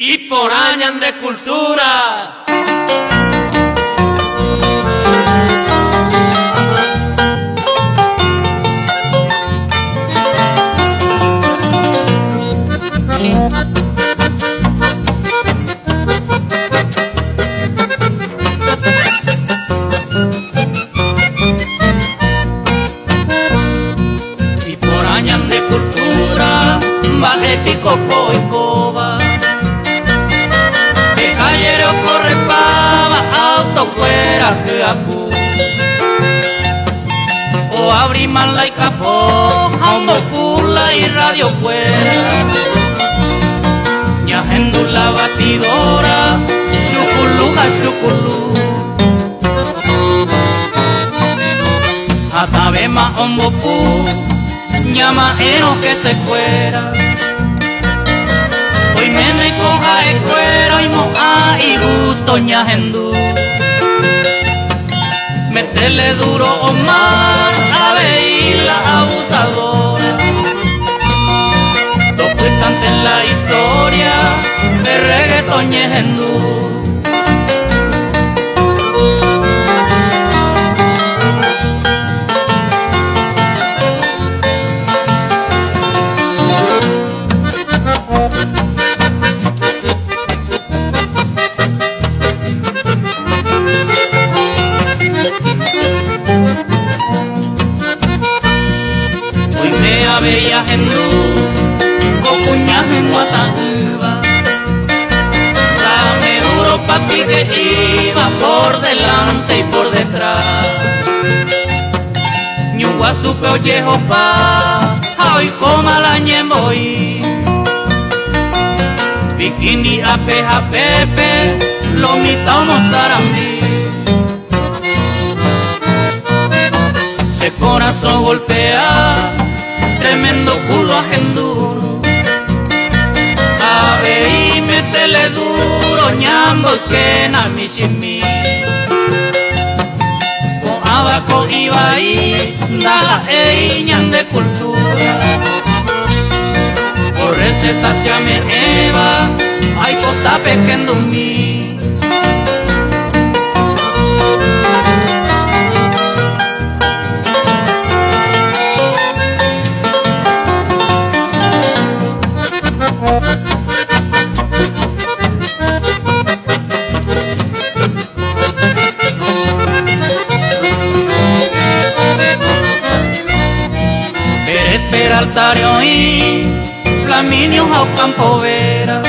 y por años de cultura. Y por años de cultura, vale pico y coba. Corre pava, auto fuera que acu o abri mala y capó, auto pula y radio fuera. Ñajendu la batidora, chuculuja chuculú. Atabema ombopu, llama eno que se fuera. Hoy me coja el cuero y moja y gusto ñajendu. Métele duro Omar, a ver la abusadora. Dos cuentantes en la historia de reggaetón ñajendu. Bella Hendú, cocuñas en Guatanuba. Dame duro pa' ti que iba por delante y por detrás. Ñugua supe ollejo pa, hoy coma la ñemboí. Bikini apeja pepe, lo mitamos sarandí. Se corazón golpea, tremendo culo ajenduno. A ver y métele duro, ñambo y que na mi chimí. Con abaco iba ahí, da ñan de cultura. Por receta se me eva, ay cota pequendo mí. Altario y Flaminio ao Campo Vera.